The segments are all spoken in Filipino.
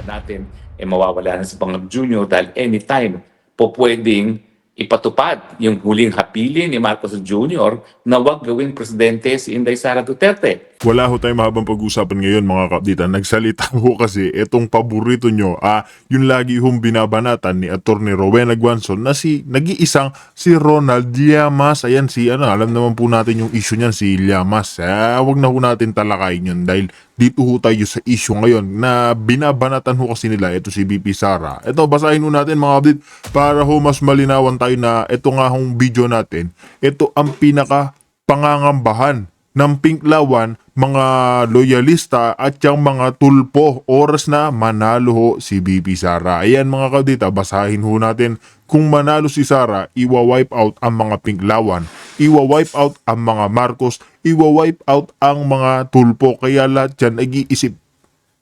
natin mawawala na si Pangulong Junior dahil anytime po pwedeng ipatupad yung huling hapilin ni Marcos Jr. na wag gawing presidente si Inday Sara Duterte. Wala ho tayong mahabang pag-usapan ngayon mga kapdita. Nagsalita ho kasi itong paborito nyo, yung lagi hong binabanatan ni Atty. Rowena Guanzon na nag-iisang si Ronald Llamas. Ayan alam naman po natin yung issue niyan, si Llamas. Wag na ho natin talakayin yun dahil dito ho tayo sa issue ngayon na binabanatan ho kasi nila ito si BP Sara. Ito, basahin ho natin mga kapdit para ho mas malinawan tayo na ito nga hong video natin. Ito ang pinaka pangangambahan ng Pinklawan, mga loyalista at yung mga tulpo. Oras na manalo ho si BP Sara. Ayan mga kaudita, basahin ho natin. Kung manalo si Sara, iwa-wipe out ang mga Pinklawan, iwa-wipe out ang mga Marcos, iwa-wipe out ang mga tulpo. Kaya lahat yan nag-iisip,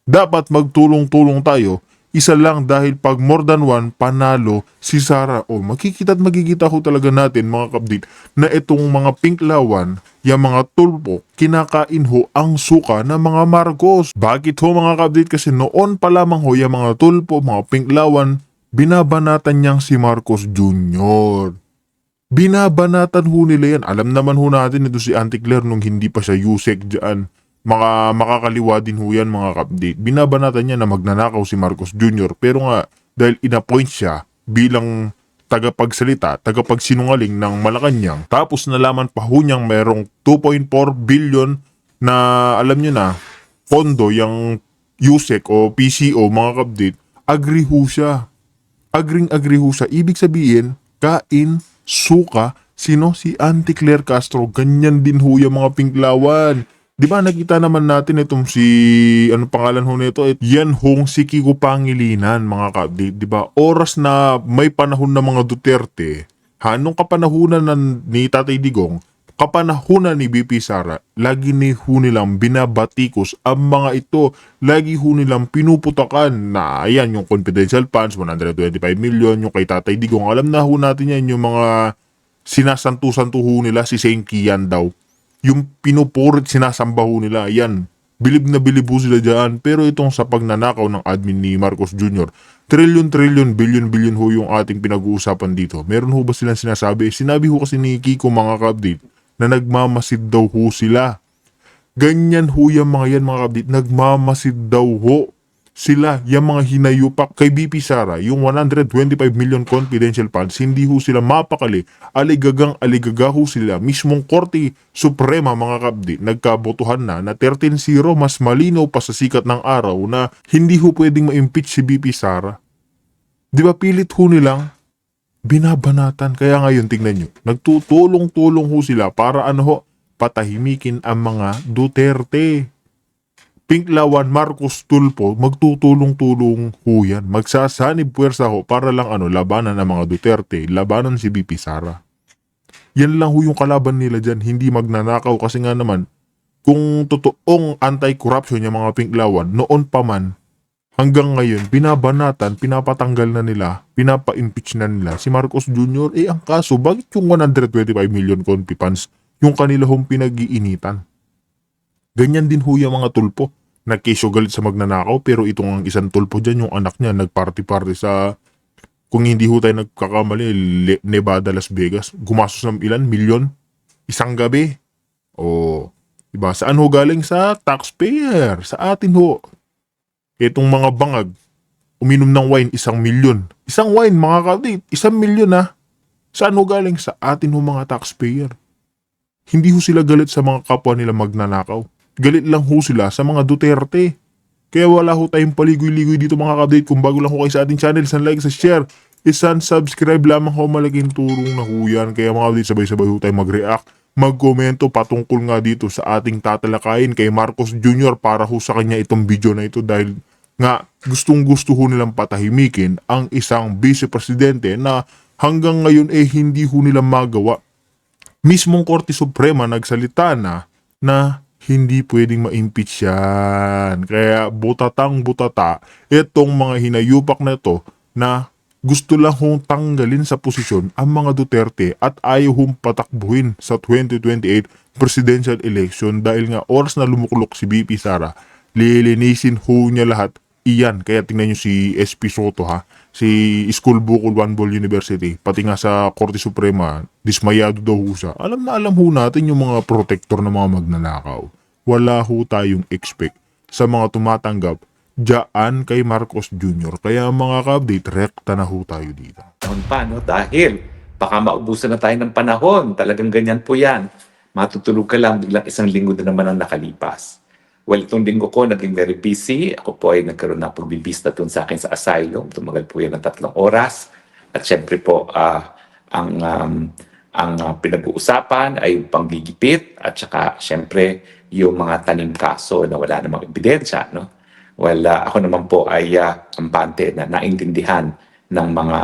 dapat magtulong-tulong tayo. Isa lang dahil pag more than one panalo si Sara. Makikita ho talaga natin mga kapdit na itong mga Pinklawan, yung mga tulpo, kinakain ho ang suka ng mga Marcos. Bakit ho mga kapdit? Kasi noon pa lamang ho yung mga tulpo, mga Pinklawan, binabanatan niyang si Marcos Jr. Binabanatan ho nila yan. Alam naman ho natin ito si Auntie Claire nung hindi pa siya Yusek dyan. Makakaliwa din ho yan mga kapdate. Binabanatan niya na magnanakaw si Marcos Jr. Pero nga dahil inappoint siya bilang tagapagsalita, tagapagsinungaling ng Malacanang, tapos nalaman pa ho niyang merong 2.4 billion na alam niyo na pondo yung USEC o PCO mga kapdate, agree ho siya. Agree ho siya. Ibig sabihin, kain, suka, sino? Si Auntie Claire Castro. Ganyan din ho yung mga Pinklawan. Di ba nakita naman natin itong si, ano pangalan ho nito? Yan hong si Kiko Pangilinan mga ka-update. Di ba? Oras na may panahon ng mga Duterte, nung kapanahunan ni Tatay Digong, kapanahunan ni BP Sara, lagi ni ho nilang binabatikos ang mga ito. Lagi ho nilang pinuputakan na ayan yung confidential funds, 125 million, yung kay Tatay Digong. Alam na ho natin yan, yung mga sinasantu-santu ho nila, si Saint Kian daw. Yung pinupurit sinasamba ho nila, yan, bilib na bilib ho sila dyan. Pero itong sa pagnanakaw ng admin ni Marcos Jr., trillion, billion ho yung ating pinag-uusapan dito. Meron ho ba silang sinasabi? Sinabi ho kasi ni Kiko mga ka-update na nagmamasid daw ho sila. Ganyan ho yung mga yan mga ka-update, nagmamasid daw ho sila, yung mga hinayupak kay BP Sara, yung 125 million confidential funds, hindi ho sila mapakali, aligaga ho sila. Mismong Korte Suprema mga kabdi, nagkabotohan na 13-0, mas malinaw pa sa sikat ng araw na hindi ho pwedeng ma-impeach si BP Sara. Di ba pilit ho nilang binabanatan? Kaya ngayon tingnan nyo, nagtutulong-tulong ho sila para patahimikin ang mga Duterte. Pinklawan, Marcos, tulpo, magtutulong-tulong ho yan. Magsasanib puwersa ho para lang labanan ng mga Duterte, labanan si BP Sara. Yan lang ho yung kalaban nila dyan, hindi magnanakaw kasi nga naman, kung totoong anti-corruption yung mga Pinklawan, noon pa man, hanggang ngayon, binabanatan, pinapatanggal na nila, pinapa-impeach na nila si Marcos Jr. Ang kaso, bakit yung 125 million confi funds, yung kanila hong pinag-iinitan? Ganyan din ho yung mga tulpo. Nagkesyo galit sa magnanakaw pero itong isang tulpo dyan, yung anak niya, nagparty-party sa, kung hindi ho tayo nagkakamali, Nevada, Las Vegas. Gumastos ng ilan? Milyon? Isang gabi? Diba? Saan ho galing? Sa taxpayer. Sa atin ho. Itong mga bangag, uminom ng wine, 1 milyon. Isang wine, mga kapatid, 1 milyon ha. Saan ho galing? Sa atin ho mga taxpayer. Hindi ho sila galit sa mga kapwa nila magnanakaw. Galit lang ho sila sa mga Duterte. Kaya wala ho tayong paligoy-ligoy dito mga ka-update. Kung bago lang ho kayo sa ating channel, san like, sa share, isan subscribe lamang ho, malaking turong na ho yan. Kaya mga ka-update, sabay-sabay ho tayo mag-react, magkomento patungkol nga dito sa ating tatalakayin kay Marcos Jr. para ho sa kanya itong video na ito dahil nga gustong-gusto ho nilang patahimikin ang isang vice-presidente na hanggang ngayon hindi ho nila magawa. Mismong Korte Suprema nagsalita na hindi pwedeng ma-impeach yan. Kaya butatang-butata itong mga hinayupak na ito na gusto lang hong tanggalin sa posisyon ang mga Duterte at ayaw hong patakbuhin sa 2028 presidential election dahil nga oras na lumuklok si BP Sara, lilinisin ho niya lahat Iyan, kaya tingnan nyo si SP Soto ha, si School Bukol One Ball University, pati nga sa Korte Suprema, dismayado daw ho siya. Alam na alam ho natin yung mga protector ng mga magnanakaw. Wala ho tayong expect sa mga tumatanggap dyan kay Marcos Jr. Kaya mga ka-update, rekta na ho tayo dito. Panahon pa, no? Dahil baka maubusan na tayo ng panahon. Talagang ganyan po yan. Matutulog ka lang, biglang isang linggo na naman ang nakalipas. Well, itong linggo ko, naging very busy. Ako po ay nagkaroon ng pagbibista doon sa akin sa asylum. Tumagal po yan ng 3 oras. At syempre po, ang pinag-uusapan ay yung panggigipit at saka syempre yung mga tanim kaso na wala namang ebidensya. No? Well, ako naman po ay kampante na naintindihan ng mga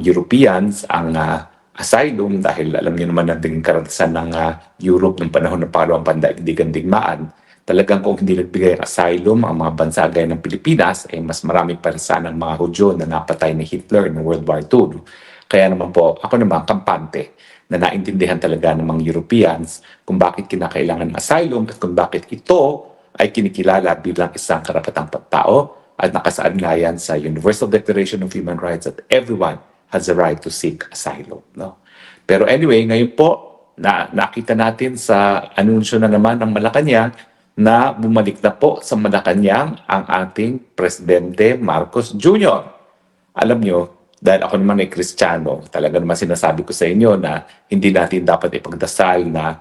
Europeans ang asylum dahil alam niyo naman natin karanasan ng Europe ng panahon ng pangalawang pandaigdigang digmaan. Talagang kung hindi nagbigay ng asylum ang mga bansa gaya ng Pilipinas, eh mas marami pa rin sana ng mga Hudyo na napatay ni Hitler noong World War II. Kaya naman po, ako naman kampante na naintindihan talaga ng mga Europeans kung bakit kinakailangan ng asylum at kung bakit ito ay kinikilala bilang isang karapatang pagtao at nakasaad nga yan sa Universal Declaration of Human Rights that everyone has the right to seek asylum. No? Pero anyway, ngayon po, nakita natin sa anunsyo na naman ng Malacanang na bumalik na po sa Malacanang ang ating Presidente Marcos Jr. Alam nyo, dahil ako naman ay Kristiyano, talaga naman sinasabi ko sa inyo na hindi natin dapat ipagdasal na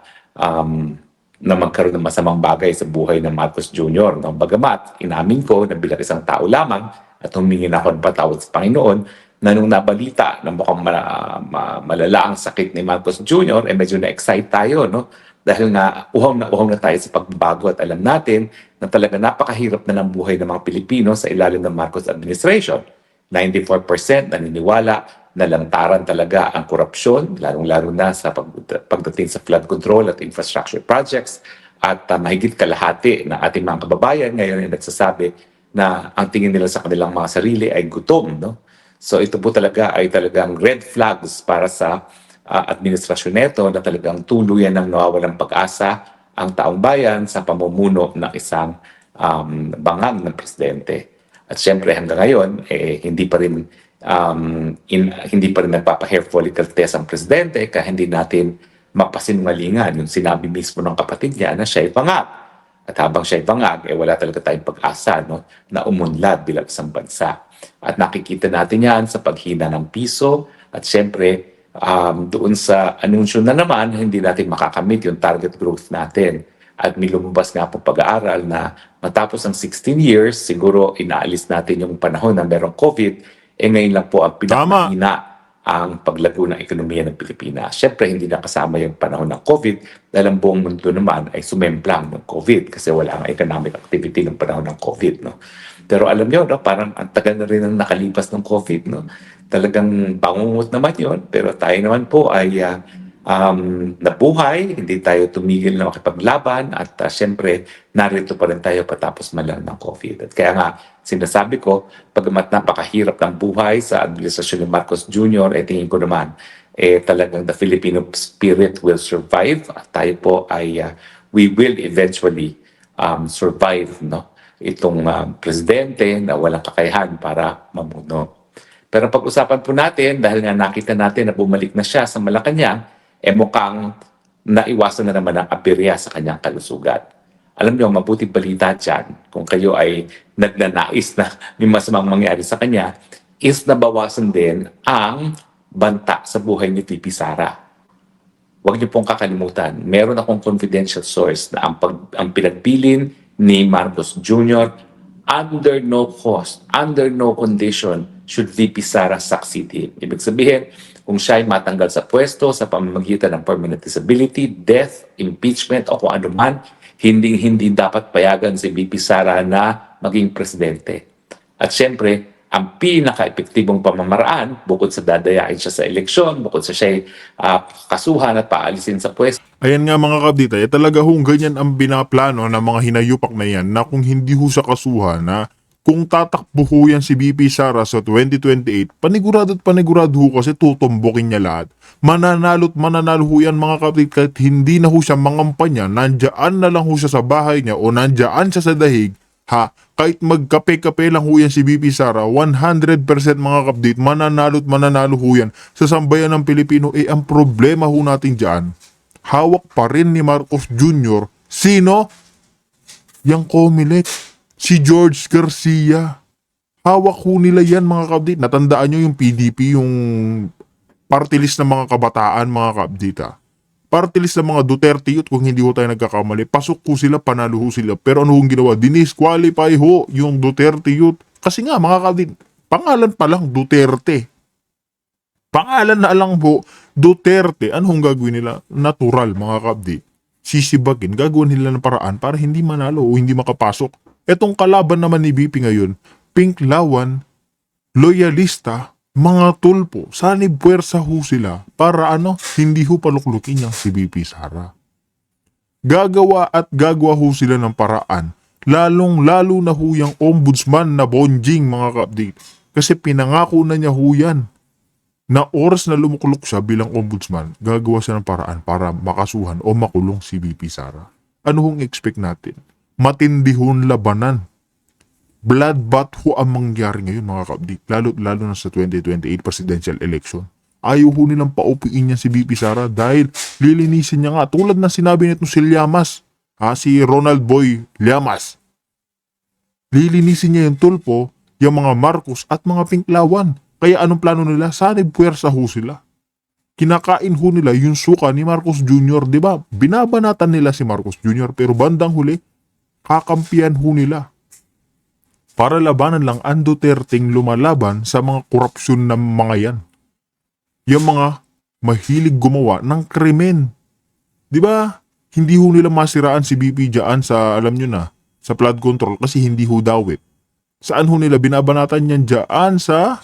magkaroon ng masamang bagay sa buhay ng Marcos Jr. No? Bagamat, inamin ko na bilang isang tao lamang at humingi na ako ng patawad sa Panginoon na nung nabalita na mukhang malala ang sakit ni Marcos Jr., eh medyo na-excite tayo, no? Dahil nga uhaw na tayo sa pagbabago at alam natin na talaga napakahirap na ng buhay ng mga Pilipino sa ilalim ng Marcos administration. 94% naniniwala na lantaran talaga ang korupsyon, lalong-lalo na sa pagdating sa flood control at infrastructure projects. At mahigit kalahati ng ating mga kababayan ngayon ay nagsasabi na ang tingin nila sa kanilang mga sarili ay gutom. No? So ito po talaga ay talagang red flags para sa administrasyon neto na talagang tuluyan ng nawawalang pag-asa ang taong bayan sa pamumuno ng isang bangag ng presidente. At syempre hanggang ngayon hindi pa rin nagpapa-hair follicle test ang presidente kaya hindi natin mapasinungalingan yung sinabi mismo ng kapatid niya na siya ay bangag. At habang siya ay bangag, wala talaga tayong pag-asa no, na umunlad bilang isang bansa. At nakikita natin yan sa paghina ng piso at syempre doon sa anunsyo na naman, hindi natin makakamit yung target growth natin. At may lumabas nga po pag-aaral na matapos ang 16 years, siguro inaalis natin yung panahon na merong COVID, ngayon lang po ang pinakahina ang paglago ng ekonomiya ng Pilipinas. Siyempre, hindi na kasama yung panahon ng COVID dahil ang buong mundo naman ay sumemplang ng COVID kasi wala ang economic activity ng panahon ng COVID. No? Pero alam nyo, no, parang ang tagal na rin ang nakalipas ng COVID. No? Talagang bangungot naman yun, pero tayo naman po ay nabuhay, hindi tayo tumigil na makipaglaban at siyempre narito pa rin tayo patapos man lang ng COVID. At kaya nga sinasabi ko, pagamat napakahirap ng buhay sa administrasyon ni Marcos Jr., tingin ko naman talagang the Filipino spirit will survive at tayo po ay we will eventually survive no? Itong presidente na walang kakayahan para mamuno. Pero pag-usapan po natin, dahil nga nakita natin na bumalik na siya sa Malacanang, mukhang naiwasan na naman ang aberya sa kanyang kalusugan. Alam niyo, mabuting balita dyan, kung kayo ay nagnanais na may masamang mangyari sa kanya, is nabawasan din ang banta sa buhay ni VP Sara. Huwag niyo pong kakalimutan, meron akong confidential source na ang pinagbilin ni Marcos Jr. under no cost, under no condition should VP Sara succeed him. Ibig sabihin, kung siya ay matanggal sa pwesto sa pamamagitan ng permanent disability, death, impeachment o kung ano man, hindi dapat payagan si VP Sara na maging presidente. At syempre, ang pinaka-epektibong pamamaraan, bukod sa dadayain siya sa eleksyon, bukod sa siya kasuhan at paalisin sa pwesto, Ayan nga mga kabdita, talaga hong ganyan ang binaplano ng mga hinayupak na yan na kung hindi ho sa kasuhan na kung tatakbo ho yan si VP Sara sa 2028, panigurado at panigurado ho kasi tutumbukin niya lahat. Mananalo ho yan mga kabdita kahit hindi na ho siya mangampanya, nandiyan na lang ho siya sa bahay niya o nandiyan siya sa dahig Ha? Kahit magkape-kape lang ho yan si VP Sara, 100% mga kapdit, mananalo't mananalo ho yan sa sambayan ng Pilipino. Ang problema ho natin dyan, hawak pa rin ni Marcos Jr. Sino? Yang Comelec. Si George Garcia. Hawak ho nila yan mga kapdit. Natandaan nyo yung PDP, yung party list ng mga kabataan mga kapdit. Party list ng mga Duterte youth, kung hindi ho tayo nagkakamali, pasok ho sila, panalo ho sila. Pero ano hong ginawa? Dinisqualify ho yung Duterte youth. Kasi nga mga kapdit, pangalan pa lang Duterte. Pangalan na lang po Duterte. Ano hong gagawin nila? Natural mga kapdit. Sisibagin, gagawin nila ng paraan para hindi manalo o hindi makapasok. Etong kalaban naman ni BP ngayon, Pink Lawan, loyalista, mga tulpo, sanib puwersa ho sila para hindi ho paluklukin niya si BP Sara. Gagawa at gagawa ho sila ng paraan, lalong-lalo na ho yung ombudsman na Bonjing mga ka-update. Kasi pinangako na niya ho yan, na oras na lumuklok siya bilang ombudsman, gagawa siya ng paraan para makasuhan o makulong si BP Sara. Ano hong expect natin? Matindi hong labanan. Bloodbath ho ang mangyari ngayon mga ka-update, lalo na sa 2028 presidential election. Ayaw ho nilang paupiin niya si BP Sara dahil lilinisin niya nga. Tulad na sinabi nito si Llamas, si Ronald Boy Llamas. Lilinisin niya yung tulpo, yung mga Marcos at mga Pinklawan. Kaya anong plano nila? Sanib puwersa ho sila. Kinakain ho nila yung suka ni Marcos Jr. Diba? Binabanatan nila si Marcos Jr. Pero bandang huli, kakampiyan ho nila. Para labanan lang ang Duterteng lumalaban sa mga korupsyon ng mga yan. Yung mga mahilig gumawa ng krimen. Diba? Hindi ho nila masiraan si BP dyan sa, alam nyo na, sa flood control kasi hindi ho dawit. Saan ho nila binabanatan yan dyan sa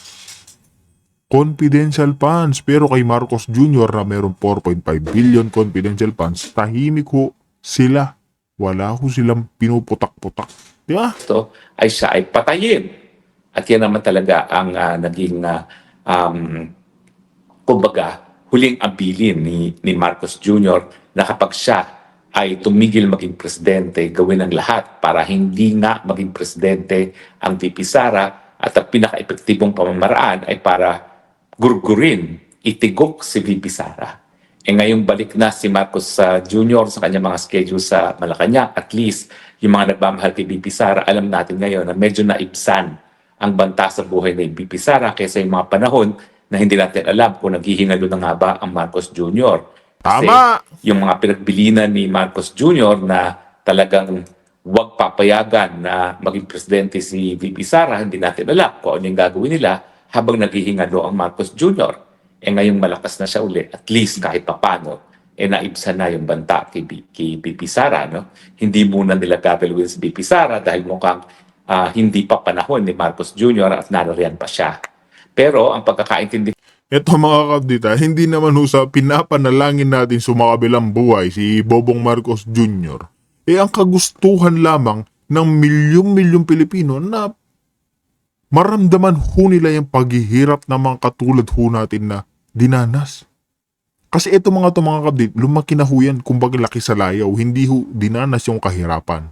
confidential funds? Pero kay Marcos Jr. na mayroong 4.5 billion confidential funds, tahimik ho sila. Wala ho silang pinuputak-putak. Diba? Ito ay siya ay patayin. At yan naman talaga ang naging, kumbaga, huling abilin ni Marcos Jr. na kapag siya ay tumigil maging presidente, gawin ang lahat para hindi nga maging presidente ang VP Sara at ang pinaka-epektibong pamamaraan ay para gurgurin, itigok si VP Sara. Ngayong balik na si Marcos Jr. sa kanyang mga schedule sa Malacanang, at least yung mga nagmamahal kay BP Sara, alam natin ngayon na medyo naibsan ang banta sa buhay ni BP Sara kaysa yung mga panahon na hindi natin alam kung naghihingalo na nga ba ang Marcos Jr. Kasi Tama! yung mga pinagbilinan ni Marcos Jr. na talagang huwag papayagan na maging presidente si VP Sara, hindi natin alam kung ano yung gagawin nila habang naghihingalo ang Marcos Jr. Ngayong malakas na siya uli, at least kahit papano, naibsan na yung banta kay BP Sara. No? Hindi muna nila gagawin si BP Sara dahil mukhang hindi pa panahon ni Marcos Jr. at naroriyan pa siya. Pero ang pagkakaintindi Ito mga kabdita, hindi naman ho sa pinapanalangin natin sumakabilang buhay si Bobong Marcos Jr. Ang kagustuhan lamang ng milyong-milyong Pilipino na maramdaman ho nila yung paghihirap ng mga katulad ho natin na dinanas. Kasi ito mga kabdit, lumaki na ho yan, kumbaga laki sa layaw, hindi ho dinanas yung kahirapan.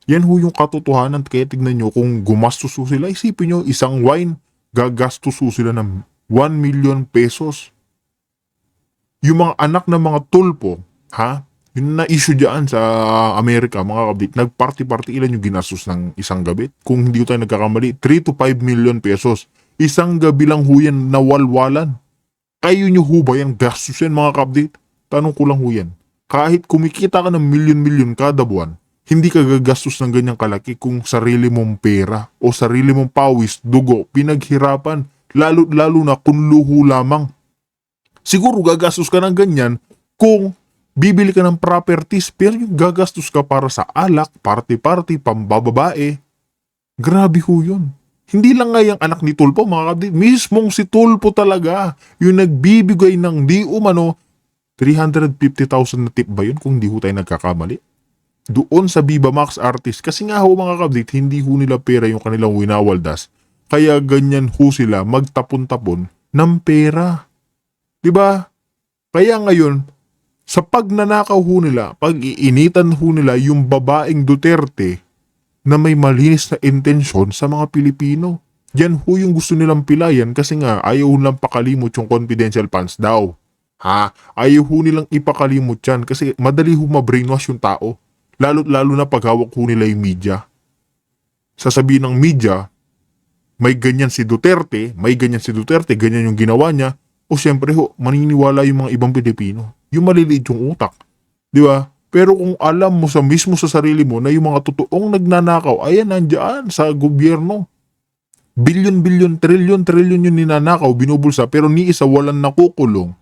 Yan ho yung katotohanan, kaya tignan nyo kung gumastos ho sila, isipin nyo, isang wine, gagastos ho sila ng 1 million pesos. Yung mga anak ng mga tulpo, yung na-issue dyan sa Amerika, mga kabdit, nag-party-party, ilan yung ginastos ng isang gabi? Kung hindi tayo nagkakamali, 3 to 5 million pesos. Isang gabi lang ho yan nawalwalan. Kayo nyo ho ba yung gastos yan, mga kabdit? Tanong ko lang ho yan. Kahit kumikita ka ng milyon-milyon kada buwan, hindi ka gagastos ng ganyang kalaki kung sarili mong pera o sarili mong pawis, dugo, pinaghirapan, lalo na kung luho lamang. Siguro gagastos ka ng ganyan kung bibili ka ng properties, pero yung gagastos ka para sa alak, party-party, pambababae, grabe ho yun. Hindi lang nga yung anak ni Tulpo, mga kabdit, mismong si Tulpo talaga, yung nagbibigay ng di umano, 350,000 na tip ba yun kung di ho tayo nagkakamali? Doon sa Viva Max Artist, kasi nga ho mga kabdit, hindi ho nila pera yung kanilang winawaldas, kaya ganyan ho sila magtapon-tapon ng pera. Diba? Kaya ngayon, sa pagnanakaw ho nila, pag-iinitan ho nila yung babaeng Duterte, na may malinis na intensyon sa mga Pilipino. Yan ho yung gusto nilang pilayan kasi nga ayaw nilang pakalimot yung confidential funds daw. Ha? Ayaw ho nilang ipakalimot yan kasi madali ho ma-brainwash yung tao. Lalo na paghawak ho nila yung media. Sasabihin ng media, may ganyan si Duterte, ganyan yung ginawa niya, o siyempre ho, maniniwala yung mga ibang Pilipino. Yung maliliit yung utak. Di ba? Pero kung alam mo mismo sa sarili mo na yung mga totoong nagnanakaw, ayan, nandyan sa gobyerno. Bilyon-bilyon, trilyon-trilyon yung ninanakaw, binubulsa, pero ni isa walang nakukulong.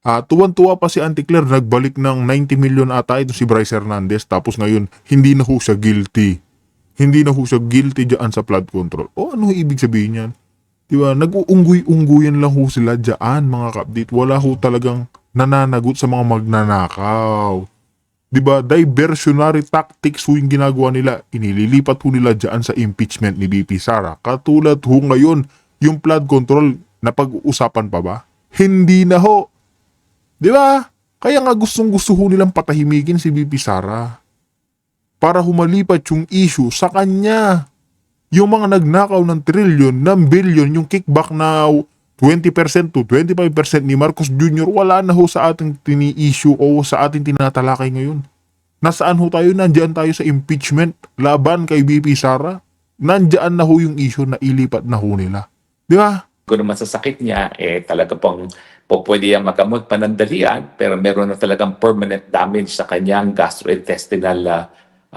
Tuwan-tuwa pa si Auntie Claire, nagbalik ng 90 million ata ito si Bryce Hernandez, tapos ngayon, hindi na ho siya guilty. Hindi na ho siya guilty dyan sa flood control. O ano ibig sabihin yan? Diba? Nag-uungguy-ungguyan lang ho sila dyan, mga kapdit. Wala ho talagang nananagot sa mga magnanakaw. Diba? Diversionary tactics ho yung ginagawa nila. Inililipat ho nila dyan sa impeachment ni BP Sara. Katulad ho ngayon, yung flood control, na pag-uusapan pa ba? Hindi na ho. Diba? Kaya nga gustong-gusto ho nilang patahimikin si BP Sara. Para humalipat yung issue sa kanya. Yung mga nagnakaw ng trilyon, ng bilyon, yung kickback na 20% to 25% ni Marcos Jr. wala na ho sa ating tini-issue o sa ating tinatalakay ngayon. Nasaan ho tayo? Nandiyan tayo sa impeachment laban kay BP Sara. Nandiyan na ho yung issue na ilipat na ho nila. Di ba? Kung naman sa sakit niya, talaga pong pwede yan magamot panandalian, pero meron na talagang permanent damage sa kanyang gastrointestinal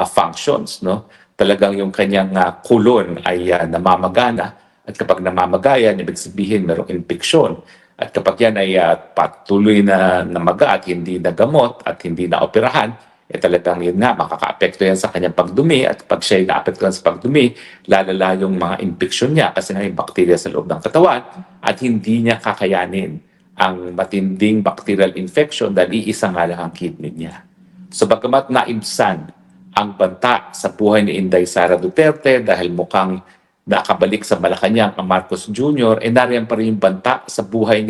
functions, no? Talagang yung kanyang kulon ay namamagana, at kapag namamagayan, ibig sabihin merong infeksyon. At kapag yan ay patuloy na namaga at hindi nagamot at hindi na operahan, talagang yun nga, makaka-apekto yan sa kanyang pagdumi, at pag siya ay na-apektuhan sa pagdumi, lalala yung mga infeksyon niya kasi nga yung bakterya sa loob ng katawan at hindi niya kakayanin ang matinding bacterial infection dahil iisa nga lang ang kidney niya. So bagamat naibsan ang banta sa buhay ni Inday Sara Duterte dahil mukhang nakabalik sa Malacanang ang Marcos Jr., nariyan pa rin yung banta sa buhay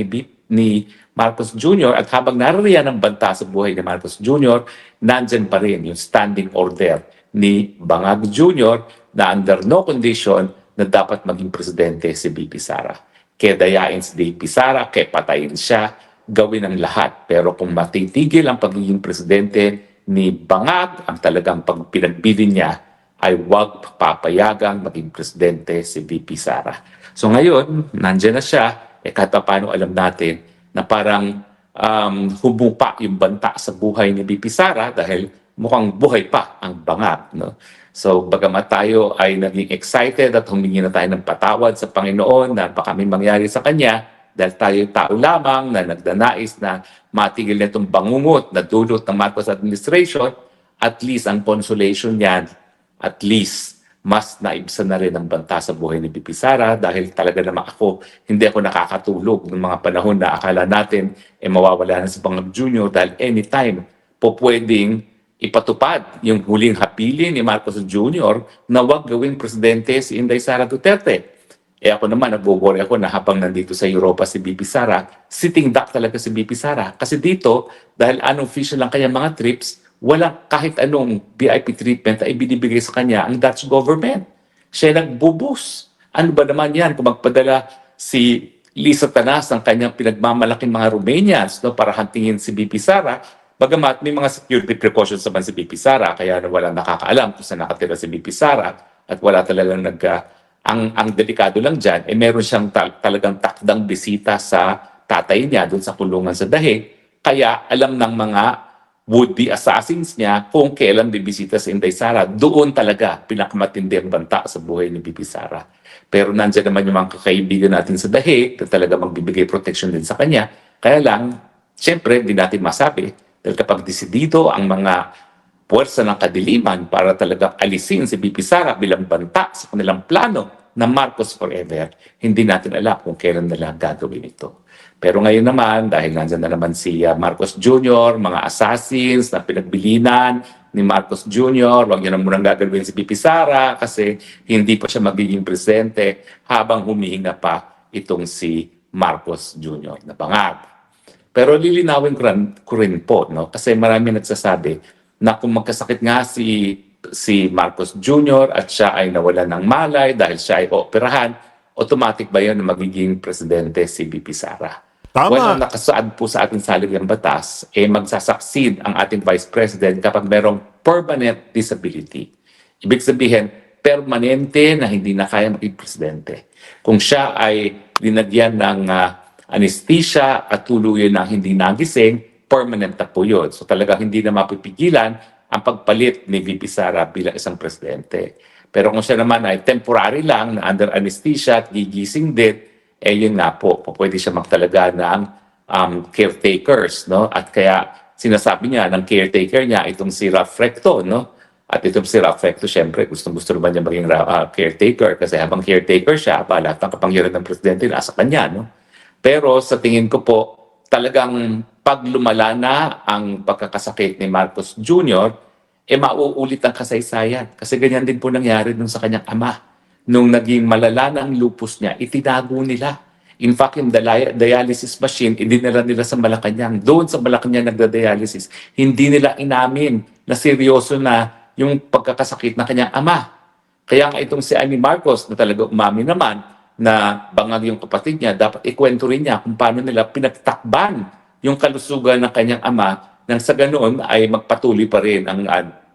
ni Marcos Jr. At habang naririyan ang banta sa buhay ni Marcos Jr., nandyan pa rin yung standing order ni Bangag Jr. na under no condition na dapat maging presidente si BP Sara. Kaya dayain si BP Sara, kaya patayin siya, gawin ang lahat. Pero kung matitigil ang pagiging presidente ni Bangag, ang talagang pinagbili niya ay huwag papayagang maging presidente si BP Sara. So ngayon, nandiyan na siya, kahit paano alam natin na parang humupa yung banta sa buhay ni BP Sara dahil mukhang buhay pa ang Bangag. No? So bagamat tayo ay naging excited at humingi na tayo ng patawad sa Panginoon na baka may mangyari sa kanya, dahil tayo tao lamang na nagdanais na matigil na itong bangungot na dulot ng Marcos administration, at least ang consolation niyan, at least mas naibsan na rin ang banta sa buhay ni BP Sara dahil talaga naman hindi ako nakakatulog ng mga panahon na akala natin mawawala na si Bangag Jr. dahil anytime pwedeng ipatupad yung huling hapili ni Marcos Jr. na wag gawing presidente si Inday Sara Duterte. Ako naman, nag-worry ako na habang nandito sa Europa si BP Sara, sitting duck talaga si BP Sara. Kasi dito, dahil unofficial lang kanya mga trips, walang kahit anong VIP treatment ay binibigay sa kanya ang Dutch government. Siya nagbubus. Ano ba naman yan kung magpadala si Lisa Tanas ng kanyang pinagmamalaking mga Romanians para hantingin si BP Sara, bagamat may mga security precautions naman si BP Sara, kaya walang nakakaalam kung saan nakatira si BP Sara at wala talagang ang delikado lang dyan, meron siyang talagang takdang bisita sa tatay niya doon sa kulungan sa Dahig. Kaya alam ng mga would-be assassins niya kung kailan bibisita si Inday Sara. Doon talaga pinakamatindi ang banta sa buhay ni BP Sara. Pero nandiyan naman yung mga kakaibigan natin sa Dahig na talaga magbibigay protection din sa kanya. Kaya lang, siyempre, di natin masabi. Dahil kapag desidido ang mga puwersa ng kadiliman para talagang alisin si BP Sara bilang banta sa kanilang plano na Marcos Forever, hindi natin alam kung kailan nila gagawin ito. Pero ngayon naman, dahil nandyan na naman si Marcos Jr., mga assassins na pinagbilinan ni Marcos Jr., wag yun na munang gagawin si BP Sara kasi hindi pa siya magiging presidente habang humihinga pa itong si Marcos Jr. na Bangag. Pero lilinawin ko rin po, no? Kasi marami nagsasabi na kung magkasakit nga si si Marcos Jr. at siya ay nawala ng malay dahil siya ay ooperahan, automatic ba yun na magiging presidente si VP Sara? Well, ang Tama. nakasaad po sa ating saligang batas, magsasucceed ang ating Vice President kapag merong permanent disability. Ibig sabihin, permanente na hindi na kaya maging presidente. Kung siya ay linagyan ng anesthesia at tuluyan na hindi nagising, permanent na po yun. So talagang hindi na mapipigilan ang pagpalit ni VP Sara bilang isang presidente. Pero kung siya naman ay temporary lang na under anesthesia at gigising din, yun nga po, pwede siya magtalaga ng caretakers, no? At kaya sinasabi niya ng caretaker niya itong si Ralph Recto, no? At itong si Ralph Recto, syempre, gusto naman niya maging caretaker kasi habang caretaker siya, lahat ng kapangyarihan ng presidente nasa kanya, no? Pero sa tingin ko po, talagang pag lumala na ang pagkakasakit ni Marcos Jr., mauulit ang kasaysayan. Kasi ganyan din po nangyari nung sa kanyang ama. Nung naging malala na ang lupus niya, itinago nila. In fact, yung dialysis machine, idinala nila sa Malacanang. Doon sa Malacanang nagda-dialysis, hindi nila inamin na seryoso na yung pagkakasakit ng kanyang ama. Kaya nga itong si Amy Marcos na talaga umamin naman na bangag yung kapatid niya, dapat ikwento rin niya kung paano nila pinagtakban yung kalusugan ng kanyang ama nang sa ganoon ay magpatuloy pa rin ang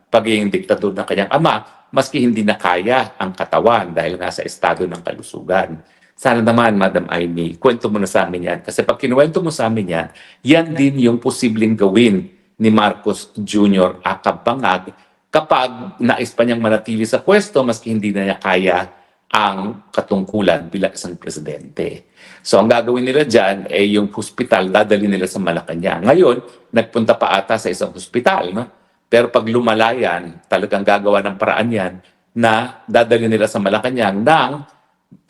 pagiging diktador ng kanyang ama maski hindi na kaya ang katawan dahil nga sa estado ng kalusugan. Sana naman, Madam Amy, kwento mo na sa amin yan. Kasi pag kinuwento mo sa amin yan, yan din yung posibleng gawin ni Marcos Jr. Akabangag kapag nais pa niyang manatili sa pwesto maski hindi na niya kaya ang katungkulan bilang isang presidente. So ang gagawin nila dyan ay yung hospital, dadali nila sa Malacanang. Ngayon, nagpunta pa ata sa isang hospital, no? Pero pag lumala yan, talagang gagawa ng paraan yan na dadali nila sa Malacanang nang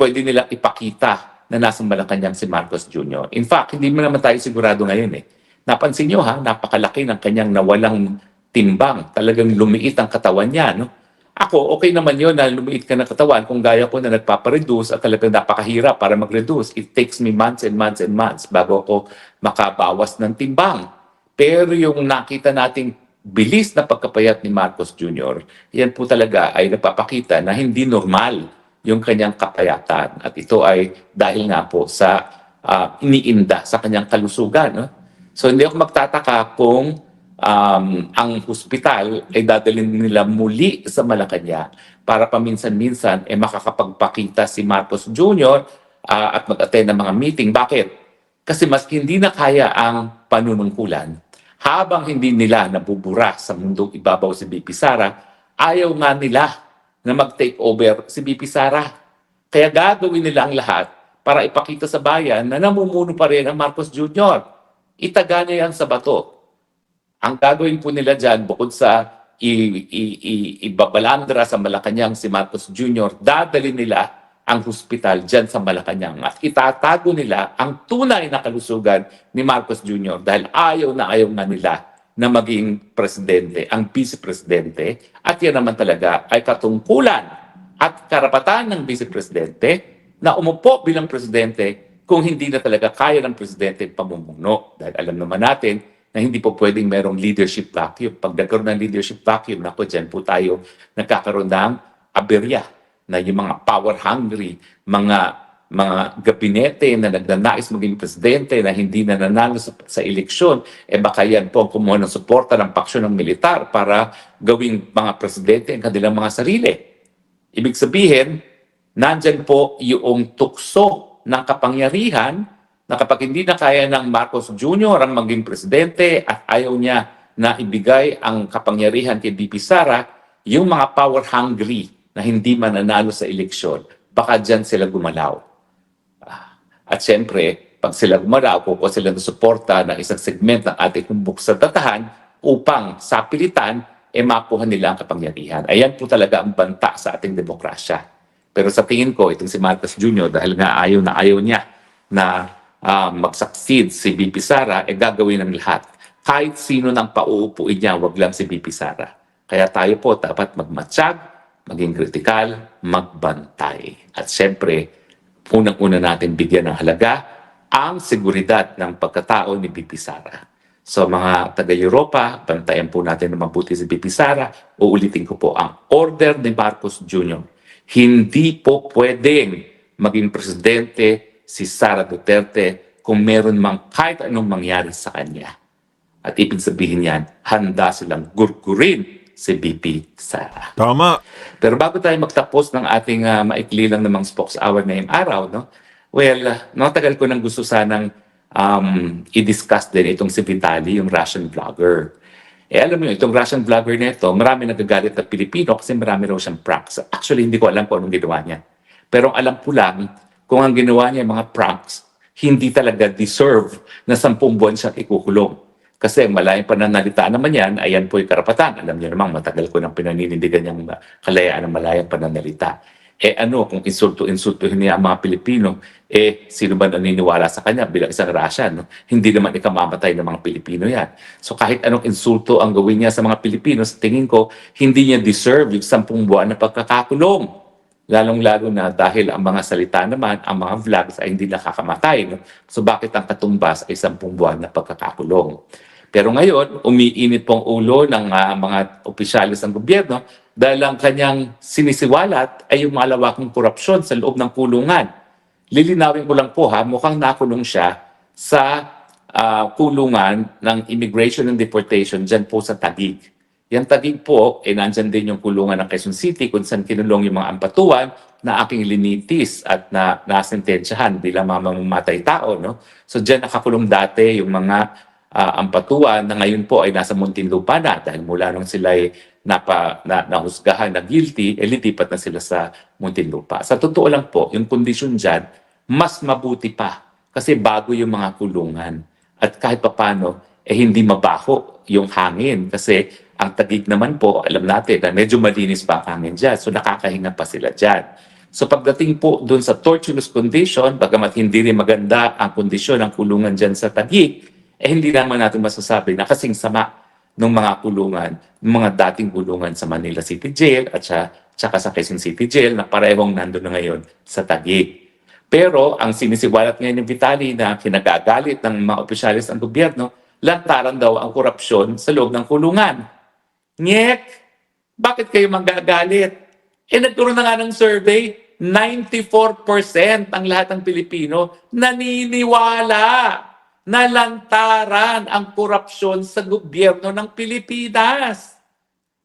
pwede nilang ipakita na nasa Malacanang si Marcos Jr. In fact, hindi mo naman tayo sigurado ngayon eh. Napansin nyo ha, napakalaki ng kanyang nawalang timbang. Talagang lumiit ang katawan niya, no? Ako, okay naman yun na lumiit ka ng katawan kung gaya ko na nagpapareduce at talagang napakahirap para mag-reduce. It takes me months and months and months bago ako makabawas ng timbang. Pero yung nakita nating bilis na pagkapayat ni Marcos Jr., yan po talaga ay nagpapakita na hindi normal yung kanyang kapayatan. At ito ay dahil nga po sa iniinda sa kanyang kalusugan. No? So hindi ako magtataka kung ang hospital ay dadalhin nila muli sa Malacanang para paminsan-minsan makakapagpakita si Marcos Jr. At mag-attend ng mga meeting. Bakit? Kasi mas hindi na kaya ang panunungkulan, habang hindi nila nabubura sa mundong ibabaw si VP Sara, ayaw nga nila na mag-take over si VP Sara. Kaya gagawin nila ang lahat para ipakita sa bayan na namumuno pa rin ang Marcos Jr. Itaga niya yan sa bato. Ang gagawin po nila dyan, bukod sa ibabalandra sa Malacanang si Marcos Jr., dadali nila ang hospital dyan sa Malacanang at itatago nila ang tunay na kalusugan ni Marcos Jr. dahil ayaw nga nila na maging presidente, ang vice-presidente, at yan naman talaga ay katungkulan at karapatan ng vice-presidente na umupo bilang presidente kung hindi na talaga kaya ng presidente pamumuno. Dahil alam naman natin na hindi po pwedeng merong leadership vacuum. Pag nagkaroon ng leadership vacuum, naku, dyan po tayo nagkakaroon ng aberya na yung mga power-hungry, mga gabinete na nagnanais maging presidente na hindi na nanalo sa eleksyon, baka yan po kumuha ng suporta ng paksyon ng militar para gawing mga presidente ang kanilang mga sarili. Ibig sabihin, nandyan po yung tukso ng kapangyarihan na kapag hindi na kaya ng Marcos Jr. ang maging presidente at ayaw niya na ibigay ang kapangyarihan kay VP Sara, yung mga power-hungry na hindi mananalo sa eleksyon, baka dyan sila gumalaw. At siyempre, pag sila gumalaw, kukuha sila ng suporta ng isang segment ng ating kumbuk sa tatahan upang sa pilitan, makuha nila ang kapangyarihan. Ayan po talaga ang banta sa ating demokrasya. Pero sa tingin ko, itong si Marcos Jr., dahil nga ayaw niya na mag-succeed si VP Sara, gagawin ng lahat. Kahit sino nang pauupuin niya, wag lang si VP Sara. Kaya tayo po dapat magmatsyag, maging kritikal, magbantay. At siyempre, unang-una natin bigyan ng halaga ang seguridad ng pagkatao ni VP Sara. So mga taga-Europa, bantayan po natin na mabuti si BP Sara. Uulitin ko po ang order ni Marcos Jr. Hindi po pwedeng maging presidente si Sara Duterte kung meron mang kahit anong mangyari sa kanya. At ibig sabihin yan, handa silang gurgurin si BP Sara. Tama. Pero bago tayo magtapos ng ating maikli lang namang spokes hour ngayong araw, no? Well, matagal ko nang gusto sanang i-discuss din itong si Vitali, yung Russian vlogger. Alam mo yun, itong Russian vlogger na ito, marami nagagalit na Pilipino kasi marami raw siyang pranks. Actually, hindi ko alam kung anong ginawa niya. Pero alam ko lang, kung ang ginawa niya mga pranks, hindi talaga deserve na 10 buwan siyang ikukulong. Kasi malayang pananalita naman yan, ayan po yung karapatan. Alam niyo naman, matagal ko nang pinaninindigan yung kalayaan ng malayang pananalita. Kung insulto-insultuhin niya ang mga Pilipino, sino ba naniniwala sa kanya bilang isang Russian? No? Hindi naman ikamamatay ng mga Pilipino yan. So kahit anong insulto ang gawin niya sa mga Pilipino, sa tingin ko, hindi niya deserve yung 10 buwan na pagkakakulong. Lalong-lalo na dahil ang mga salita naman, ang mga vlogs ay hindi nakakamatay. No? So bakit ang katumbas ay 10 buwan na pagkakakulong? Pero ngayon, umiinit pong ulo ng mga opisyalis ng gobyerno dahil ang kanyang sinisiwalat ay yung malawakang korupsyon sa loob ng kulungan. Lilinawin ko lang po mukhang nakulong siya sa kulungan ng Immigration and Deportation dyan po sa Taguig. Yan Taguig po, nandyan din yung kulungan ng Quezon City kung saan kinulong yung mga ampatuan na aking linitis at nasentensyahan bilang mamamatay tao. No? So dyan nakakulong dati yung mga ampatuan na ngayon po ay nasa Muntinlupa na dahil mula nung sila ay nahusgahan na guilty, lilipat na sila sa Muntinlupa. Sa totoo lang po, yung kondisyon dyan, mas mabuti pa kasi bago yung mga kulungan. At kahit papano, hindi mabaho yung hangin kasi ang Taguig naman po, alam natin na medyo malinis pa ang hangin dyan. So nakakahinga pa sila dyan. So pagdating po dun sa torturous condition, bagamat hindi rin maganda ang kondisyon ng kulungan dyan sa Taguig, hindi naman natin masasabi na kasing sama ng mga kulungan, ng mga dating kulungan sa Manila City Jail at saka sa Quezon City Jail na parehong nandun na ngayon sa Taguig. Pero ang sinisiwalat ngayon ni Vitali na kinagagalit ng mga opisyalis ng gobyerno, lantaran daw ang korupsyon sa loob ng kulungan. Nyek! Bakit kayo magagalit? Nagkaroon na nga ng survey, 94% ang lahat ng Pilipino naniniwala na lantaran ang korupsyon sa gobyerno ng Pilipinas.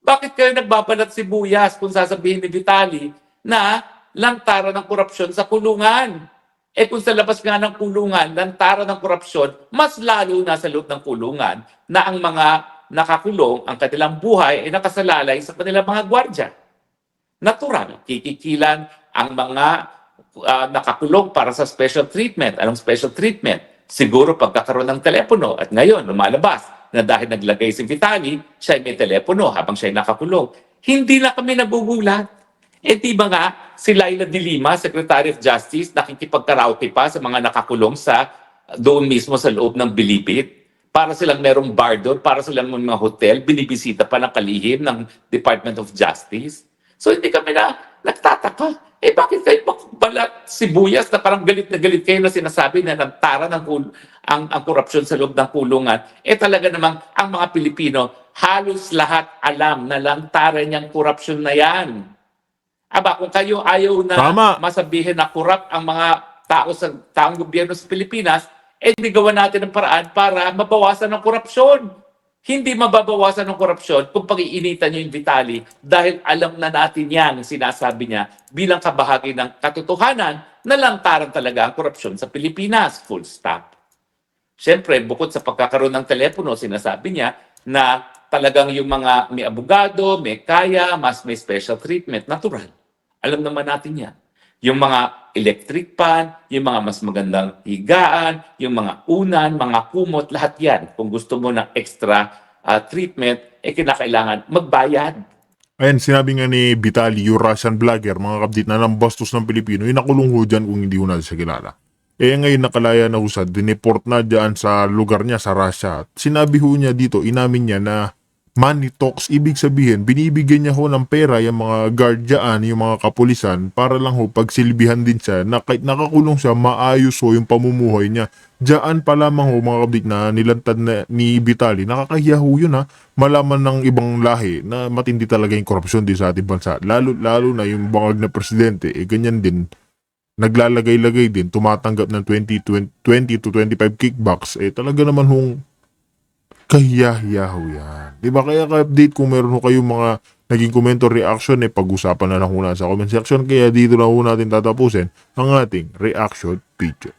Bakit kayo nagbabalat sibuyas kung sasabihin ni Vitali na lantaran ng korupsyon sa kulungan? Kung sa labas nga ng kulungan, lantaran ng korupsyon, mas lalo na sa loob ng kulungan na ang mga nakakulong, ang kanilang buhay ay nakasalalay sa kanilang mga gwardya. Natural, kikikilan ang mga nakakulong para sa special treatment. Anong special treatment? Siguro pagkakaroon ng telepono at ngayon lumalabas na dahil naglagay si Vitali, siya may telepono habang siya nakakulong. Hindi na kami nagugulat. Di ba nga si Laila de Lima, Secretary of Justice, nakikipagkaraoke pa sa mga nakakulong doon mismo sa loob ng Bilibid para silang merong bar doon, para silang mga hotel, binibisita pa ng kalihim ng Department of Justice. So hindi kami nagtataka. Bakit kayo balat sibuyas na parang galit na galit kayo na sinasabi na lantaran ang korupsyon sa loob ng kulungan? Talaga namang ang mga Pilipino, halos lahat alam na lantaran niyang korupsyon na yan. Kung kayo ayaw na masabihin na korap ang mga taong gobyerno sa Pilipinas, gawa natin ng paraan para mabawasan ang korupsyon. Hindi mababawasan ng korupsyon kung pag-iinitan niyo yung Vitali dahil alam na natin yan, sinasabi niya, bilang kabahagi ng katotohanan na lantaran talaga ang korupsyon sa Pilipinas. Full stop. Siyempre, bukod sa pagkakaroon ng telepono, sinasabi niya na talagang yung mga may abogado, may kaya, mas may special treatment, natural. Alam naman natin yan. Yung mga electric fan, yung mga mas magandang higaan, yung mga unan, mga kumot, lahat yan. Kung gusto mo ng extra treatment, kinakailangan magbayad. Ayan, sinabi nga ni Vitali, yung Russian vlogger, mga kabdit na ng bastos ng Pilipino, nakulong ho dyan kung hindi ho natin siya kilala. Ngayon nakalaya na ho siya, dineport na dyan sa lugar niya sa Russia. Sinabi ho niya dito, inamin niya na money talks. Ibig sabihin, binibigyan niya ho ng pera yung mga guard dyan, yung mga kapulisan, para lang ho pagsilbihan din siya na kahit nakakulong siya, maayos ho yung pamumuhay niya. Diyan pa lamang ho mga kabdik na nilantad na ni Vitali, nakakahiya ho yun ha, malaman ng ibang lahi na matindi talaga yung korupsyon din sa ating bansa. Lalo na yung bangag na presidente, ganyan din, naglalagay-lagay din, tumatanggap ng 20 to 25 kickbacks, talaga naman hong kahiya-hiya ho yan. Diba? Kaya ka-update kung meron ho kayong mga naging komento, reaction, pag-usapan na lang ho na sa comment section. Kaya dito na ho natin tatapusin ang ating reaction video.